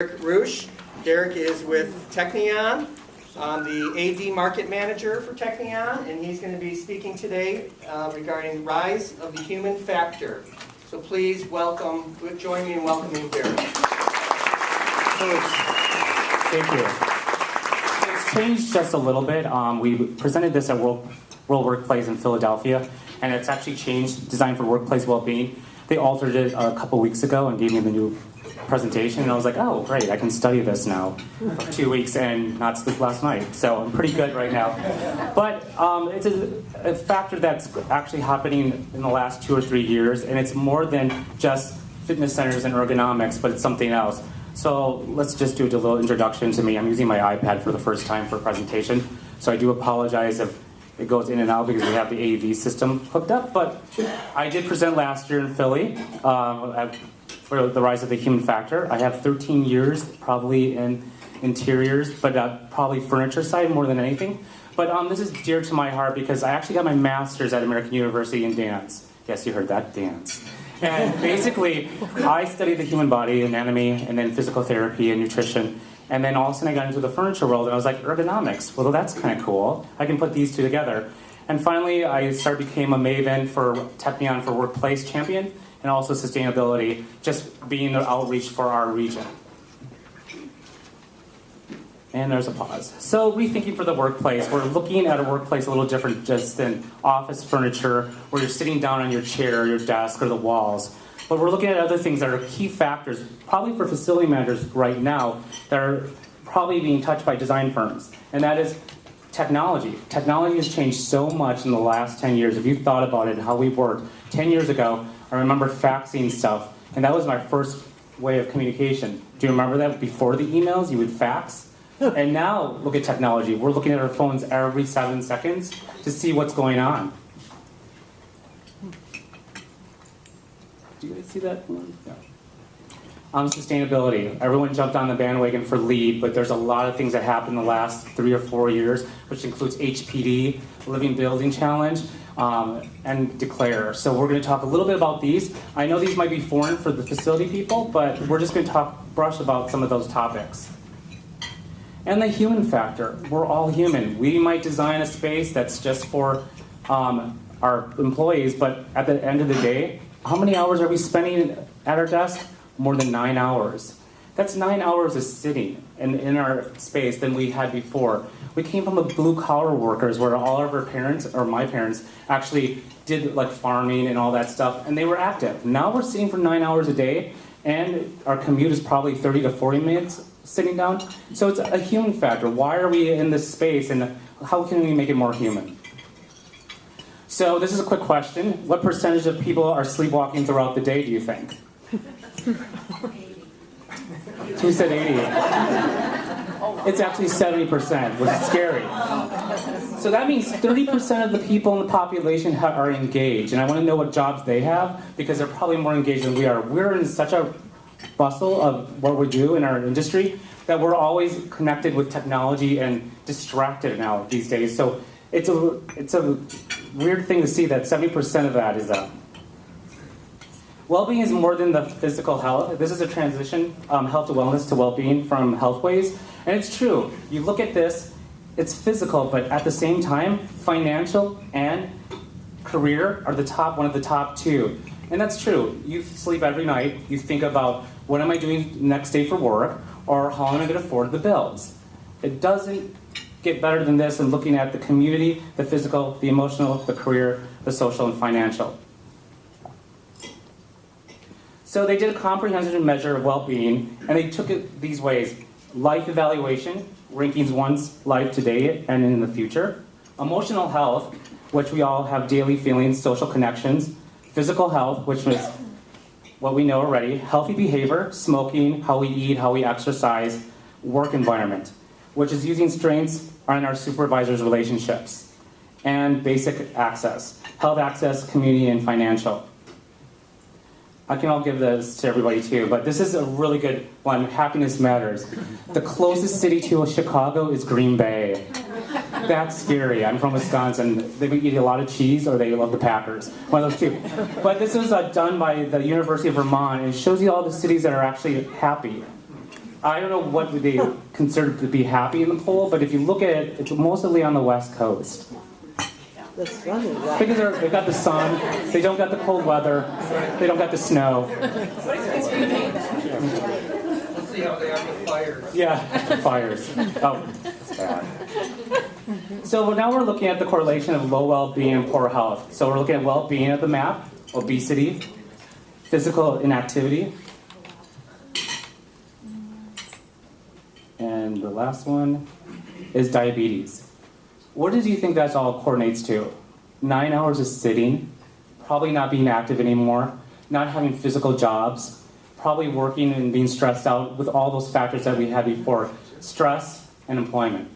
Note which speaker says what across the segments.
Speaker 1: Derek Roosh. Derek is with Technion. I'm the AD Market Manager for Technion, and he's going to be speaking today regarding rise of the human factor. So please join me in welcoming Derek.
Speaker 2: Thank you. It's changed just a little bit. We presented this at World Workplace in Philadelphia, and it's actually changed, designed for workplace well-being. They altered it a couple weeks ago and gave me the new presentation, and I was like, oh, great, I can study this now for 2 weeks and not sleep last night. So I'm pretty good right now. But it's a factor that's actually happening in the last 2 or 3 years, and it's more than just fitness centers and ergonomics, but it's something else. So let's just do a little introduction to me. I'm using my iPad for the first time for a presentation, so I do apologize if it goes in and out because we have the AV system hooked up. But I did present last year in Philly for the rise of the human factor. I have 13 years probably in interiors, but probably furniture side more than anything. But this is dear to my heart because I actually got my master's at American University in dance. Yes, you heard that, dance. And basically, I studied the human body, anatomy, and then physical therapy and nutrition. And then all of a sudden I got into the furniture world and I was like, ergonomics, well that's kind of cool. I can put these two together. And finally I became a maven for Technion for Workplace Champion and also sustainability, just being the outreach for our region. And there's a pause. So rethinking for the workplace. We're looking at a workplace a little different just than office furniture where you're sitting down on your chair, your desk, or the walls. But we're looking at other things that are key factors, probably for facility managers right now, that are probably being touched by design firms. And that is technology. Technology has changed so much in the last 10 years. If you've thought about it and how we worked, 10 years ago, I remember faxing stuff, and that was my first way of communication. Do you remember that? Before the emails, you would fax. And now, look at technology. We're looking at our phones every 7 seconds to see what's going on. Do you guys see that? Yeah. Sustainability. Everyone jumped on the bandwagon for LEED, but there's a lot of things that happened in the last 3 or 4 years, which includes HPD, Living Building Challenge, and Declare. So we're going to talk a little bit about these. I know these might be foreign for the facility people, but we're just going to brush about some of those topics. And the human factor. We're all human. We might design a space that's just for our employees, but at the end of the day, how many hours are we spending at our desk? More than 9 hours. That's 9 hours of sitting in our space than we had before. We came from the blue-collar workers where all of our parents, or my parents, actually did like farming and all that stuff, and they were active. Now we're sitting for 9 hours a day, and our commute is probably 30 to 40 minutes sitting down. So it's a human factor. Why are we in this space, and how can we make it more human? So this is a quick question. What percentage of people are sleepwalking throughout the day, do you think? Who said 80? It's actually 70%, which is scary. So that means 30% of the people in the population are engaged. And I want to know what jobs they have, because they're probably more engaged than we are. We're in such a bustle of what we do in our industry that we're always connected with technology and distracted now these days. So it's a weird thing to see that 70% of that is up. Well-being is more than the physical health. This is a transition, health to wellness to well-being from Healthways. And it's true. You look at this, it's physical, but at the same time, financial and career are one of the top two. And that's true. You sleep every night. You think about, what am I doing next day for work? Or how am I going to afford the bills? It doesn't get better than this in looking at the community, the physical, the emotional, the career, the social, and financial. So they did a comprehensive measure of well-being, and they took it these ways. Life evaluation, rankings one's life today and in the future. Emotional health, which we all have daily feelings, social connections. Physical health, which was what we know already. Healthy behavior, smoking, how we eat, how we exercise. Work environment, which is using strengths on our supervisors' relationships. And basic access. Health access, community, and financial. I can all give this to everybody too, but this is a really good one. Happiness matters. The closest city to Chicago is Green Bay. That's scary. I'm from Wisconsin. They eat a lot of cheese or they love the Packers. One of those two. But this was done by the University of Vermont, and it shows you all the cities that are actually happy. I don't know what would they consider to be happy in the poll, but if you look at it, it's mostly on the West Coast.
Speaker 3: The sun is out.
Speaker 2: Because they've got the sun, they don't got the cold weather, they don't got the snow.
Speaker 1: Let's see how they are with fires.
Speaker 2: Yeah, fires. Oh, it's bad. So now we're looking at the correlation of low well-being and poor health. So we're looking at well-being at the map, obesity, physical inactivity, and the last one is diabetes. What do you think that all coordinates to? 9 hours of sitting, probably not being active anymore, not having physical jobs, probably working and being stressed out with all those factors that we had before, stress and employment.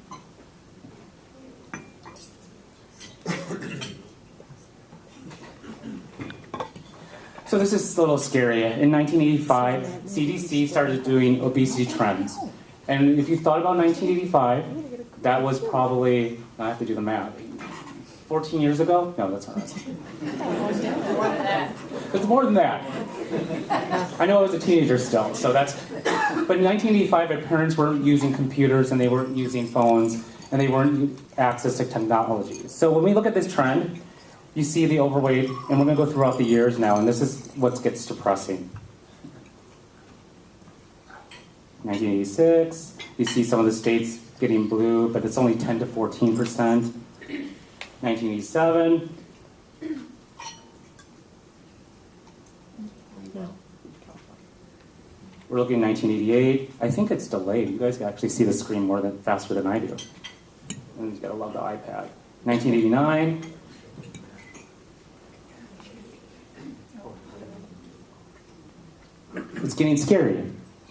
Speaker 2: So this is a little scary. In 1985, CDC started doing obesity trends. And if you thought about 1985, that was probably, I have to do the math, 14 years ago? No, that's not right. It's more than that. I know I was a teenager still, so that's, but in 1985, our parents weren't using computers and they weren't using phones and they weren't access to technology. So when we look at this trend, you see the overweight, and we're gonna go throughout the years now, and this is what gets depressing. 1986, you see some of the states getting blue, but it's only 10 to 14%. 1987. We're looking at 1988. I think it's delayed. You guys can actually see the screen faster than I do. And you gotta love the iPad. 1989. It's getting scary.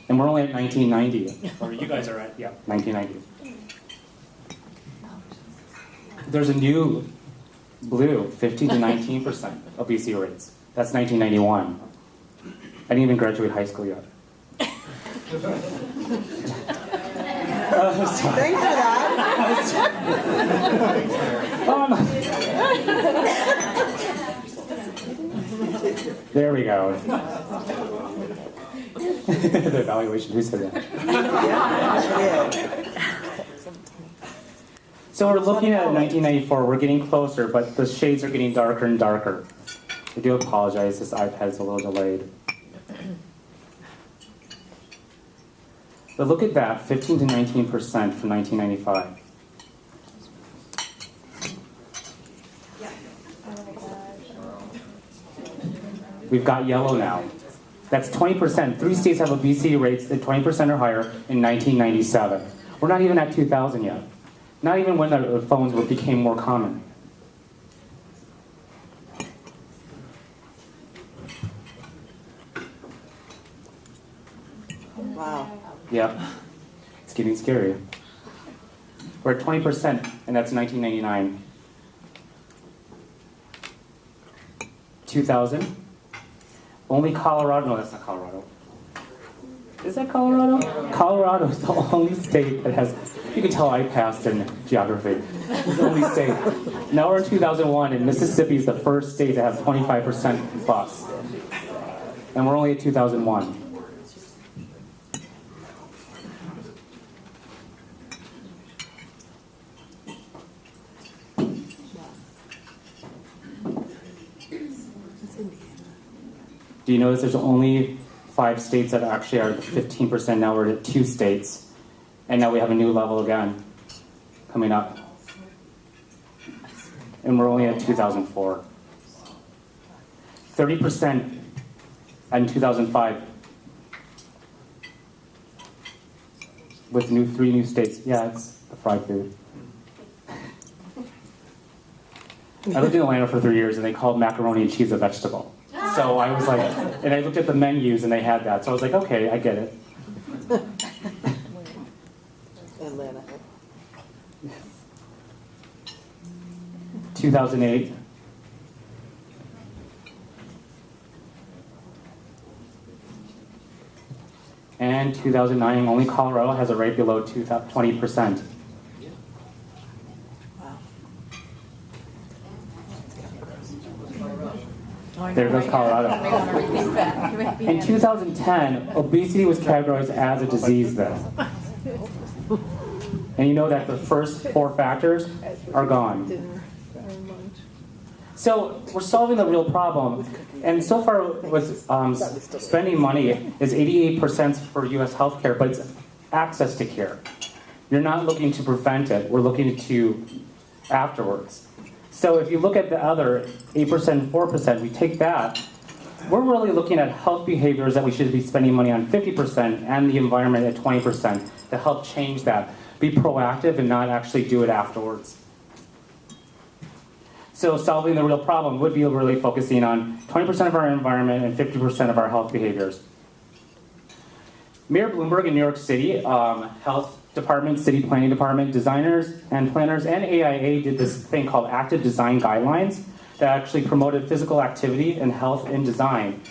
Speaker 2: And we're only at 1990. Or you guys are at, yeah, 1990. There's a new blue, 15 to 19% obesity rates. That's 1991. I didn't even graduate high school yet.
Speaker 3: Thanks for that.
Speaker 2: There we go. The evaluation, who said that? So we're looking at 1994, we're getting closer, but the shades are getting darker and darker. I do apologize, this iPad is a little delayed. But look at that, 15 to 19% from 1995. We've got yellow now. That's 20%. 3 states have obesity rates that 20% or higher in 1997. We're not even at 2000 yet. Not even when the phones became more common.
Speaker 3: Wow.
Speaker 2: Yep. It's getting scary. We're at 20%, and that's 1999. 2000. Only Colorado, no, that's not Colorado. Is that Colorado? Colorado is the only state that has, you can tell I passed in geography. It's the only state. Now we're in 2001, and Mississippi is the first state that has 25% plus. And we're only at 2001. Do you notice there's only 5 states that actually are the 15%? Now we're at 2 states. And now we have a new level again coming up. And we're only at 2004. 30% in 2005 with 3 new states. Yeah, it's the fried food. I lived in Atlanta for 3 years, and they called macaroni and cheese a vegetable. So I was like, and I looked at the menus, and they had that. So I was like, okay, I get it.
Speaker 3: Atlanta.
Speaker 2: 2008. And 2009, only Colorado has a rate below 20%.
Speaker 3: Wow.
Speaker 2: There goes Colorado. In 2010, obesity was categorized as a disease then. And you know that the first 4 factors are gone.
Speaker 3: Dinner, our lunch.
Speaker 2: So we're solving the real problem. And so far with spending money is 88% for US healthcare, but it's access to care. You're not looking to prevent it, we're looking to afterwards. So if you look at the other 8% and 4%, we take that, we're really looking at health behaviors that we should be spending money on 50% and the environment at 20% to help change that. Be proactive and not actually do it afterwards. So solving the real problem would be really focusing on 20% of our environment and 50% of our health behaviors. Mayor Bloomberg in New York City, Health Department, City Planning Department, designers and planners, and AIA did this thing called Active Design Guidelines that actually promoted physical activity and health in design.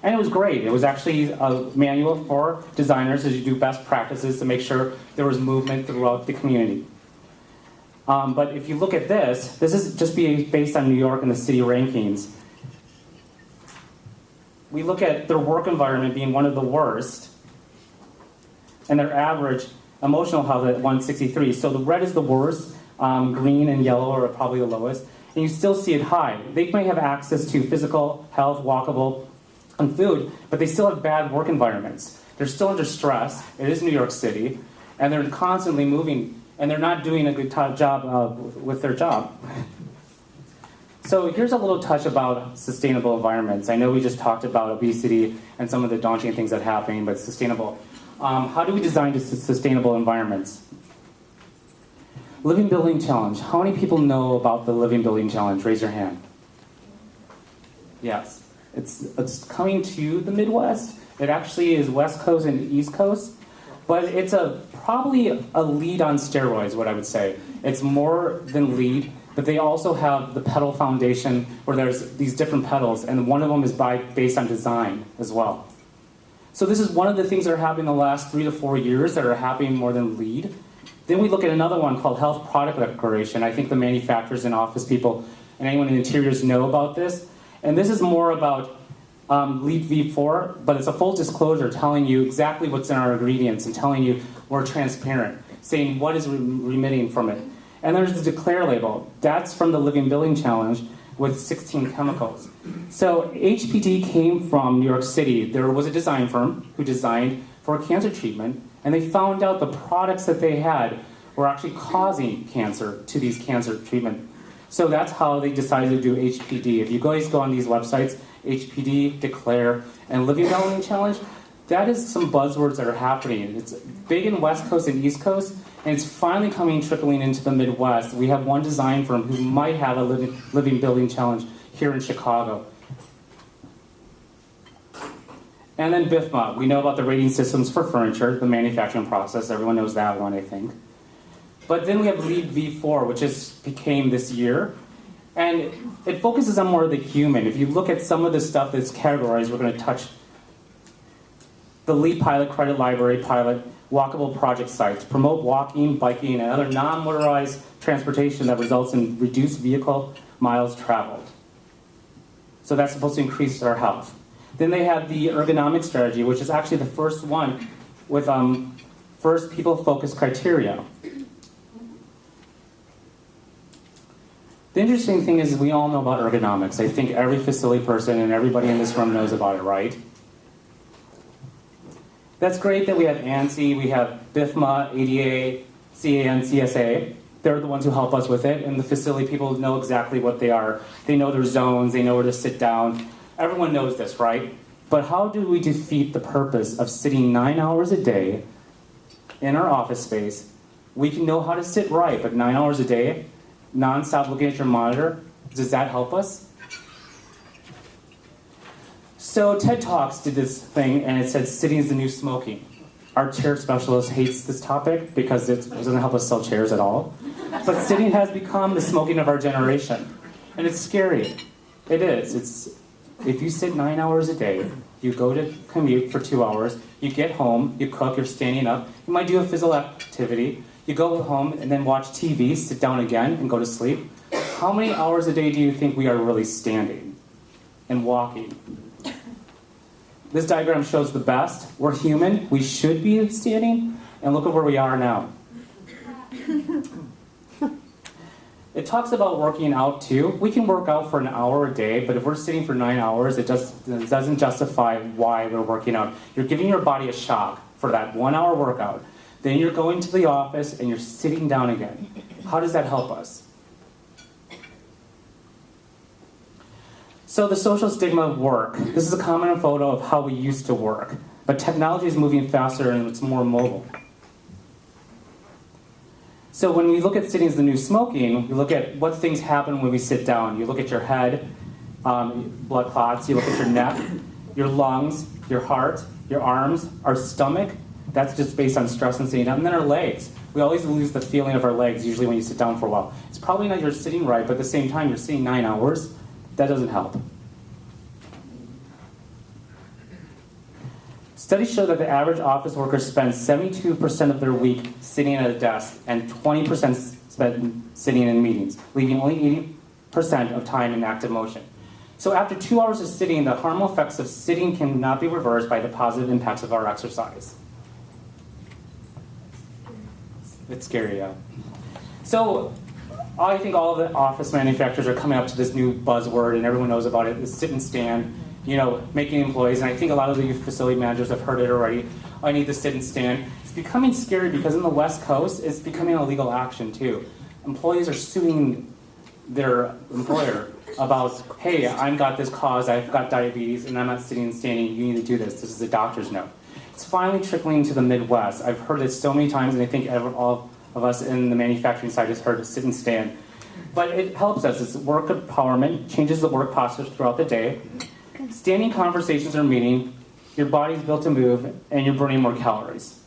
Speaker 2: And it was great. It was actually a manual for designers as you do best practices to make sure there was movement throughout the community. But if you look at this is just based on New York and the city rankings. We look at their work environment being one of the worst, and their average emotional health at 163. So the red is the worst, green and yellow are probably the lowest, and you still see it high. They may have access to physical health, walkable, and food, but they still have bad work environments. They're still under stress. It is New York City, and they're constantly moving, and they're not doing a good job with their job. So here's a little touch about sustainable environments. I know we just talked about obesity and some of the daunting things that are happening, but sustainable. How do we design sustainable environments? Living Building Challenge. How many people know about the Living Building Challenge? Raise your hand. Yes. It's coming to the Midwest. It actually is West Coast and East Coast. But it's probably a lead on steroids, what I would say. It's more than lead, but they also have the pedal foundation where there's these different pedals, and one of them is based on design as well. So this is one of the things that are happening in the last 3 to 4 years that are happening more than LEED. Then we look at another one called Health Product Declaration. I think the manufacturers and office people and anyone in interiors know about this. And this is more about LEED v4, but it's a full disclosure telling you exactly what's in our ingredients and telling you we're transparent, saying what is remitting from it. And there's the Declare label. That's from the Living Building Challenge with 16 chemicals. So HPD came from New York City. There was a design firm who designed for cancer treatment, and they found out the products that they had were actually causing cancer to these cancer treatment. So that's how they decided to do HPD. If you guys go on these websites, HPD, Declare, and Living Building Challenge, that is some buzzwords that are happening. It's big in West Coast and East Coast, and it's finally trickling into the Midwest. We have one design firm who might have a Living Building Challenge here in Chicago. And then BIFMA. We know about the rating systems for furniture, the manufacturing process. Everyone knows that one, I think. But then we have LEED v4, which became this year. And it focuses on more of the human. If you look at some of the stuff that's categorized, we're going to touch the LEED pilot, credit library pilot, walkable project sites, promote walking, biking, and other non-motorized transportation that results in reduced vehicle miles traveled. So that's supposed to increase our health. Then they have the ergonomic strategy, which is actually the first one with first people-focused criteria. The interesting thing is we all know about ergonomics. I think every facility person and everybody in this room knows about it, right? That's great that we have ANSI, we have BIFMA, ADA, CAN, CSA. They're the ones who help us with it, and the facility people know exactly what they are. They know their zones, they know where to sit down. Everyone knows this, right? But how do we defeat the purpose of sitting 9 hours a day in our office space? We can know how to sit right, but 9 hours a day, non-stop looking at your monitor, does that help us? So TED Talks did this thing, and it said sitting is the new smoking. Our chair specialist hates this topic because it doesn't help us sell chairs at all. But sitting has become the smoking of our generation. And it's scary. It is. If you sit 9 hours a day, you go to commute for 2 hours, you get home, you cook, you're standing up, you might do a physical activity, you go home and then watch TV, sit down again, and go to sleep. How many hours a day do you think we are really standing? and walking. This diagram shows the best. We're human. We should be standing. And look at where we are now. It talks about working out too. We can work out for an hour a day, but if we're sitting for 9 hours, it doesn't justify why we're working out. You're giving your body a shock for that 1 hour workout. Then you're going to the office and you're sitting down again. How does that help us? So the social stigma of work. This is a common photo of how we used to work. But technology is moving faster and it's more mobile. So when we look at sitting as the new smoking, we look at what things happen when we sit down. You look at your head, blood clots. You look at your neck, your lungs, your heart, your arms, our stomach. That's just based on stress and sitting down. And then our legs. We always lose the feeling of our legs, usually when you sit down for a while. It's probably not you're sitting right, but at the same time, you're sitting 9 hours. That doesn't help. Studies show that the average office worker spends 72% of their week sitting at a desk and 20% spent sitting in meetings, leaving only 80% of time in active motion. So after 2 hours of sitting, the harmful effects of sitting cannot be reversed by the positive impacts of our exercise. It's scary, yeah. So I think all of the office manufacturers are coming up to this new buzzword, and everyone knows about it, is sit and stand, making employees, and I think a lot of the facility managers have heard it already. I need to sit and stand. It's becoming scary because in the West Coast, it's becoming a legal action too. Employees are suing their employer about, hey, I've got this cause, I've got diabetes, and I'm not sitting and standing, you need to do this. This is a doctor's note. It's finally trickling to the Midwest. I've heard it so many times, and I think all of us in the manufacturing side has heard it, sit and stand. But it helps us. It's work empowerment, changes the work posture throughout the day. Standing conversations are meeting, your body's built to move, and you're burning more calories.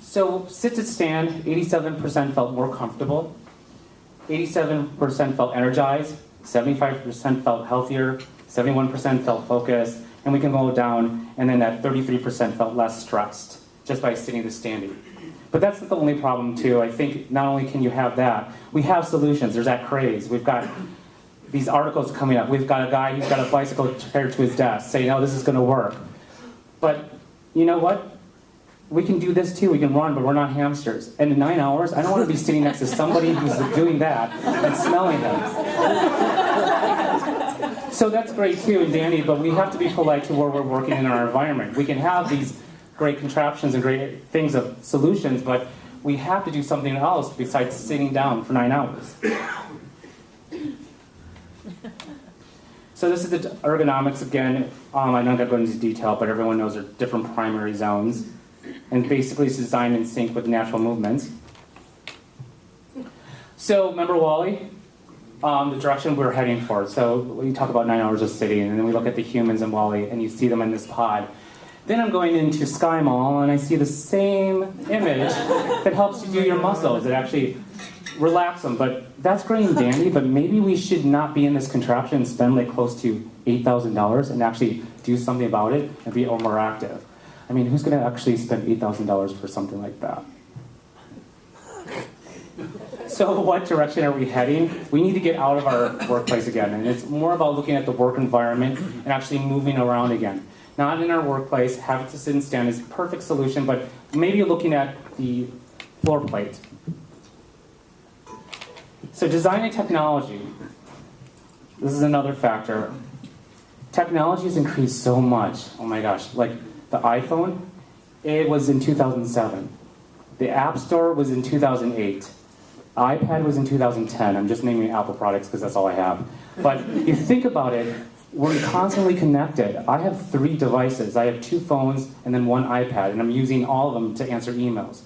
Speaker 2: So sit to stand, 87% felt more comfortable, 87% felt energized, 75% felt healthier, 71% felt focused, and we can go down, and then that 33% felt less stressed just by sitting to standing. But that's not the only problem too. I think not only can you have that, we have solutions. There's that craze. We've got these articles coming up. We've got a guy who's got a bicycle paired to his desk saying, oh, this is going to work. But you know what? We can do this too. We can run, but we're not hamsters. And in 9 hours, I don't want to be sitting next to somebody who's doing that and smelling them. So that's great too and dandy, but we have to be polite to where we're working in our environment. We can have these great contraptions and great things of solutions, but we have to do something else besides sitting down for 9 hours. So this is the ergonomics again. I'm not going to go into detail, but everyone knows there are different primary zones. And basically it's designed in sync with natural movements. So remember WALL-E? The direction we're heading for. So we talk about 9 hours of sitting, and then we look at the humans in WALL-E, and you see them in this pod. Then I'm going into Sky Mall, and I see the same image that helps you do your muscles. It actually relax them. But that's great and dandy, but maybe we should not be in this contraption and spend like close to $8,000 and actually do something about it and be more active. I mean, who's going to actually spend $8,000 for something like that? So what direction are we heading? We need to get out of our workplace again, and it's more about looking at the work environment and actually moving around again. Not in our workplace, having to sit and stand is a perfect solution, but maybe looking at the floor plate. So design and technology. This is another factor. Technology has increased so much. Oh my gosh, like the iPhone, it was in 2007. The App Store was in 2008. iPad was in 2010. I'm just naming Apple products because that's all I have. But you think about it, we're constantly connected. I have 3 devices. I have 2 phones and then 1 iPad, and I'm using all of them to answer emails.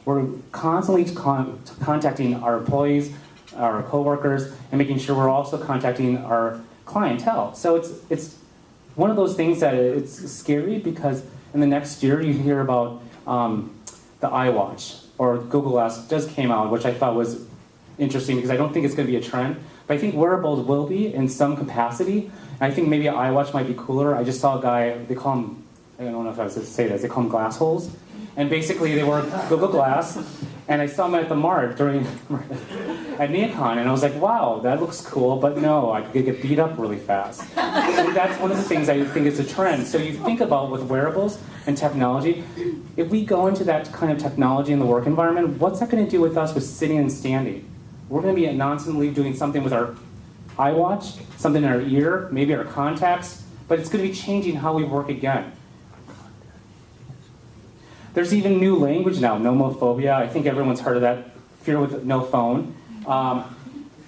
Speaker 2: We're constantly contacting our employees, our coworkers, and making sure we're also contacting our clientele. So it's one of those things that it's scary because in the next year you hear about the iWatch or Google Glass just came out, which I thought was interesting because I don't think it's going to be a trend. But I think wearables will be in some capacity. And I think maybe an iWatch might be cooler. I just saw a guy, they call him, I don't know if I was to say this, they call them glass holes. And basically they were Google Glass, And I saw them at the Mart during at Neocon, and I was like, wow, that looks cool, but no, I could get beat up really fast. And that's one of the things I think is a trend. So you think about with wearables and technology, if we go into that kind of technology in the work environment, what's that going to do with us with sitting and standing? We're going to be nonsensely doing something with our iWatch, something in our ear, maybe our contacts, but it's going to be changing how we work again. There's even new language now, nomophobia. I think everyone's heard of that, fear with no phone.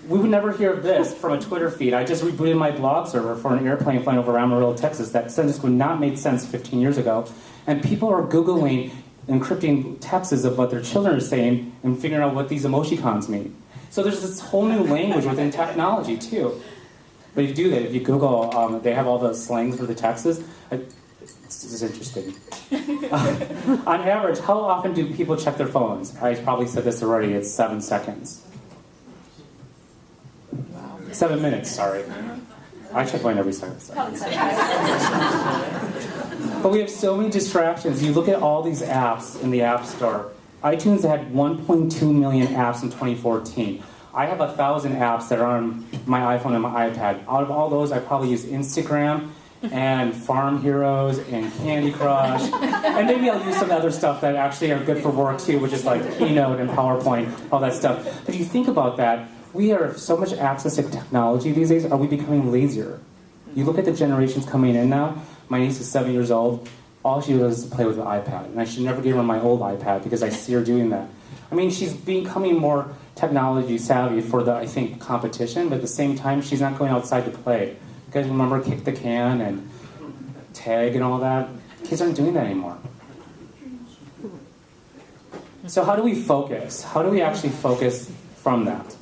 Speaker 2: We would never hear of this from a Twitter feed. I just rebooted my blog server for an airplane flying over Amarillo, Texas. That sentence would not make sense 15 years ago. And people are Googling, encrypting texts of what their children are saying and figuring out what these emoticons mean. So there's this whole new language within technology, too. But you do that. If you Google, they have all the slangs for the texts. It's interesting. On average, how often do people check their phones? I probably said this already. It's 7 seconds. 7 minutes, sorry. I check mine every 7 seconds. But we have so many distractions. You look at all these apps in the App Store. iTunes had 1.2 million apps in 2014. I have 1,000 apps that are on my iPhone and my iPad. Out of all those, I probably use Instagram and Farm Heroes and Candy Crush. And maybe I'll use some other stuff that actually are good for work too, which is like Keynote and PowerPoint, all that stuff. But if you think about that, we have so much access to technology these days. Are we becoming lazier? You look at the generations coming in now. My niece is 7 years old. All she does is play with the iPad. And I should never give her my old iPad because I see her doing that. I mean, she's becoming more technology savvy for the, I think, competition, but at the same time, she's not going outside to play. You guys remember Kick the Can and Tag and all that? Kids aren't doing that anymore. So how do we focus? How do we actually focus from that?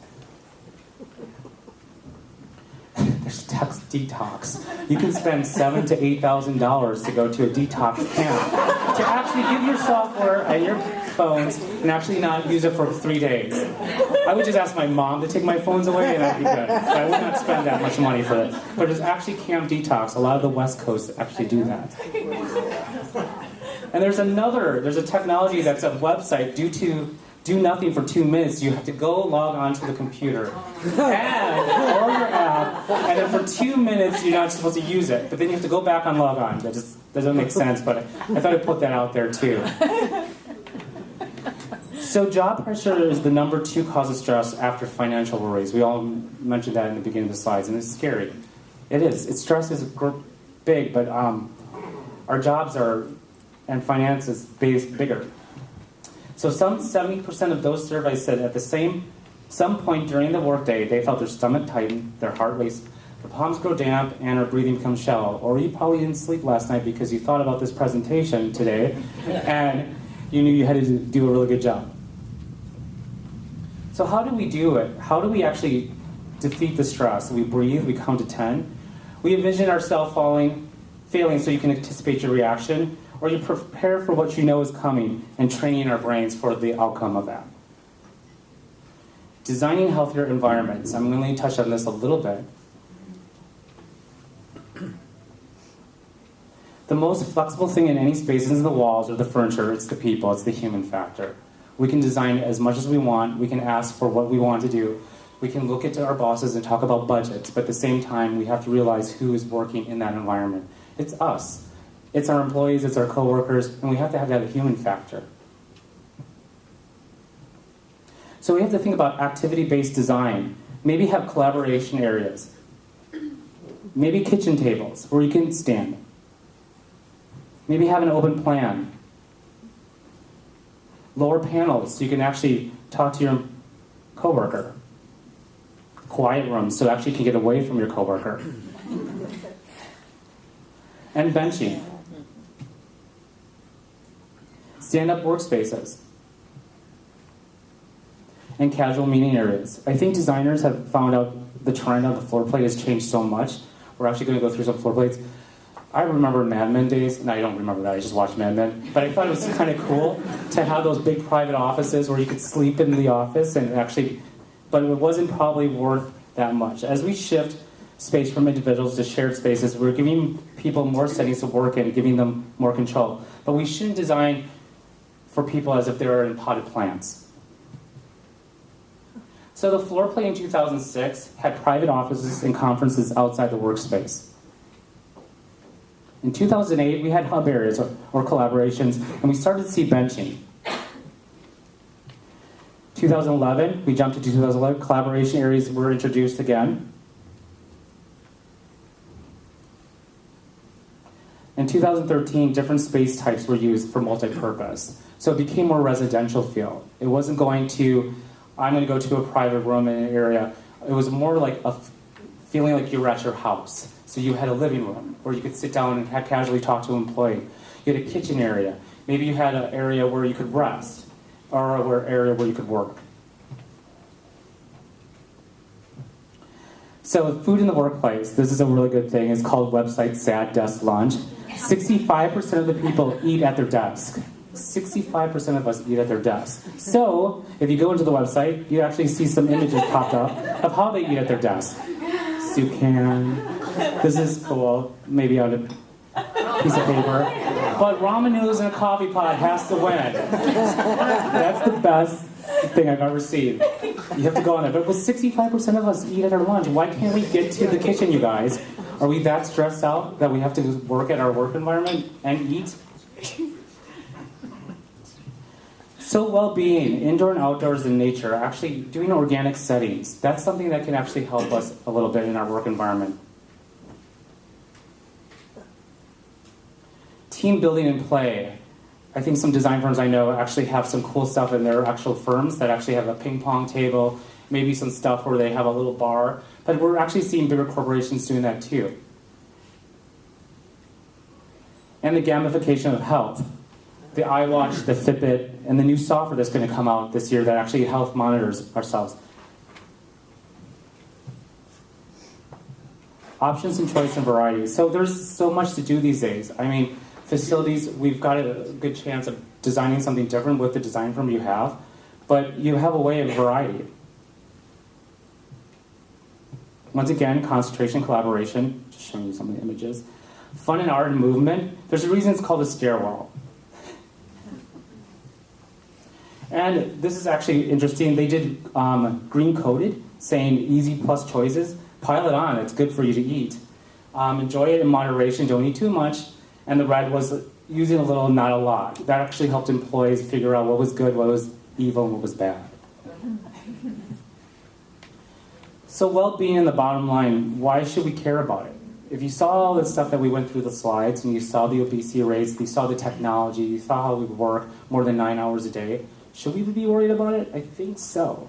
Speaker 2: There's text detox. You can spend $7,000 to $8,000 to go to a detox camp to actually give your software and your phones and actually not use it for 3 days. I would just ask my mom to take my phones away and I'd be good. I would not spend that much money for it. But there's actually Camp Detox. A lot of the West Coast actually do that. And there's a technology that's a website do nothing for 2 minutes. You have to go log on to the computer or your app, and then for 2 minutes you're not supposed to use it. But then you have to go back and log on. That just doesn't make sense, but I thought I'd put that out there too. So job pressure is the number 2 cause of stress after financial worries. We all mentioned that in the beginning of the slides, and it's scary. It is. Stress is big, but our jobs and finance is bigger. So some 70% of those surveyed said at some point during the workday, they felt their stomach tighten, their heart race, their palms grow damp, and their breathing becomes shallow. Or you probably didn't sleep last night because you thought about this presentation today, and you knew you had to do a really good job. So how do we do it? How do we actually defeat the stress? We breathe, we count to 10. We envision ourselves failing so you can anticipate your reaction, or you prepare for what you know is coming and training our brains for the outcome of that. Designing healthier environments. I'm going to touch on this a little bit. The most flexible thing in any space isn't the walls or the furniture, it's the people, it's the human factor. We can design as much as we want, we can ask for what we want to do, we can look at our bosses and talk about budgets, but at the same time, we have to realize who is working in that environment. It's us. It's our employees, it's our coworkers, and we have to have that human factor. So we have to think about activity-based design. Maybe have collaboration areas. Maybe kitchen tables where you can stand. Maybe have an open plan. Lower panels so you can actually talk to your coworker. Quiet rooms so actually you can get away from your coworker. And benching. Stand-up workspaces. And casual meeting areas. I think designers have found out the trend of the floor plate has changed so much. We're actually going to go through some floor plates. I remember Mad Men days. No, I don't remember that. I just watched Mad Men. But I thought it was kind of cool to have those big private offices where you could sleep in the office and actually, but it wasn't probably worth that much. As we shift space from individuals to shared spaces, we're giving people more settings to work in, giving them more control. But we shouldn't design for people as if they were in potted plants. So the floor plan in 2006 had private offices and conferences outside the workspace. In 2008, we had hub areas or collaborations, and we started to see benching. 2011, we jumped to 2011, collaboration areas were introduced again. In 2013, different space types were used for multi-purpose. So it became more residential feel. It wasn't going to, I'm going to go to a private room in an area. It was more like a feeling like you were at your house. So you had a living room where you could sit down and casually talk to an employee. You had a kitchen area. Maybe you had an area where you could rest, or an area where you could work. So food in the workplace, this is a really good thing. It's called website Sad Desk Lunch. 65% of the people eat at their desk. 65% of us eat at their desk. So if you go into the website, you actually see some images popped up of how they eat at their desk. Soup can. This is cool. Maybe on a piece of paper. But ramen noodles in a coffee pot has to win. That's the best thing I've ever seen. You have to go on it. But with 65% of us eat at our lunch, why can't we get to the kitchen, you guys? Are we that stressed out that we have to work at our work environment and eat? So well-being, indoor and outdoors in nature, actually doing organic settings, that's something that can actually help us a little bit in our work environment. Team building and play. I think some design firms I know actually have some cool stuff in their actual firms that actually have a ping pong table, maybe some stuff where they have a little bar, but we're actually seeing bigger corporations doing that too. And the gamification of health. The iWatch, the Fitbit, and the new software that's going to come out this year that actually health monitors ourselves. Options and choice and variety. So there's so much to do these days. I mean, facilities, we've got a good chance of designing something different with the design firm you have, but you have a way of variety. Once again, concentration, collaboration, just showing you some of the images. Fun and art and movement. There's a reason it's called a stairwell. And this is actually interesting. They did green coded, saying easy plus choices. Pile it on, it's good for you to eat. Enjoy it in moderation, don't eat too much. And the red was using a little, not a lot. That actually helped employees figure out what was good, what was evil, and what was bad. So well-being in the bottom line, why should we care about it? If you saw all the stuff that we went through the slides, and you saw the obesity rates, you saw the technology, you saw how we work more than 9 hours a day, should we be worried about it? I think so.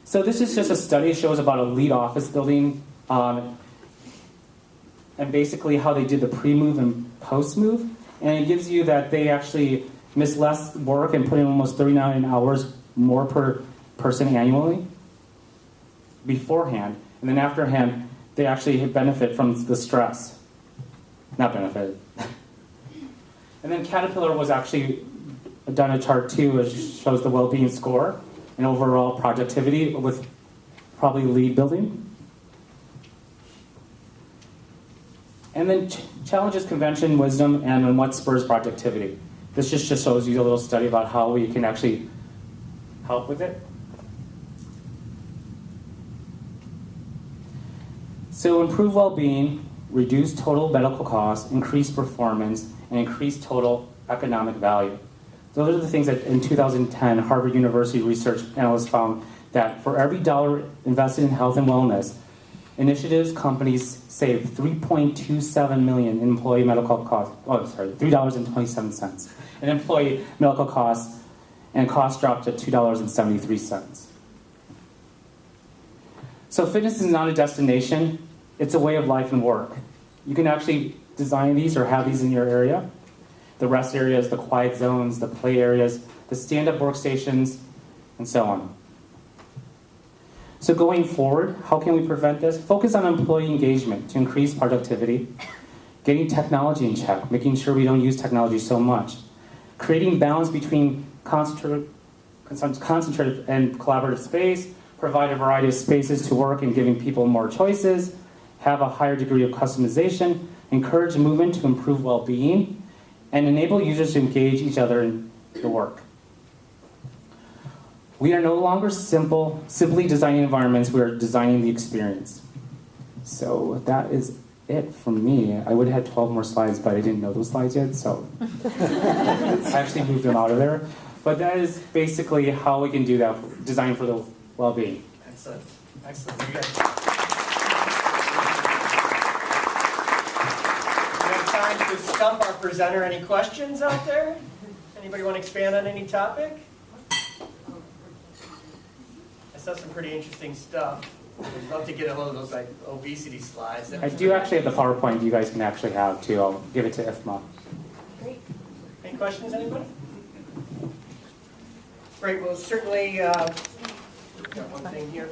Speaker 2: So this is just a study. It shows about a lead office building and basically how they did the pre-move and post-move. And it gives you that they actually miss less work and put in almost 39 hours more per person annually beforehand. And then afterhand, they actually benefit from the stress. Not benefit. And then Caterpillar was actually done a chart too, which shows the well-being score and overall productivity with probably lead building. And then challenges, convention, wisdom, and what spurs productivity. This just shows you a little study about how we can actually help with it. So improve well-being, reduce total medical costs, increase performance, and increase total economic value. Those are the things that in 2010, Harvard University research analysts found that for every dollar invested in health and wellness, initiatives, companies save $3.27 million in employee medical costs. Oh, sorry, $3.27 in employee medical costs, and costs dropped to $2.73. So fitness is not a destination, it's a way of life and work. You can actually design these or have these in your area. The rest areas, the quiet zones, the play areas, the stand-up workstations, and so on. So going forward, how can we prevent this? Focus on employee engagement to increase productivity, getting technology in check, making sure we don't use technology so much, creating balance between concentrated and collaborative space, provide a variety of spaces to work and giving people more choices, have a higher degree of customization, encourage movement to improve well-being, and enable users to engage each other in the work. We are no longer simply designing environments, we are designing the experience. So that is it from me. I would have had 12 more slides, but I didn't know those slides yet, so I actually moved them out of there. But that is basically how we can do that, design for the well-being.
Speaker 1: Excellent. Excellent. Very good. We have time to stump our presenter. Any questions out there? Anybody want to expand on any topic? I saw some pretty interesting stuff. I'd love to get a load of those like obesity slides.
Speaker 2: I do actually have the PowerPoint you guys can actually have too. I'll give it to IFMA.
Speaker 1: Great. Any questions, anybody? Great. Well, certainly, got one thing here.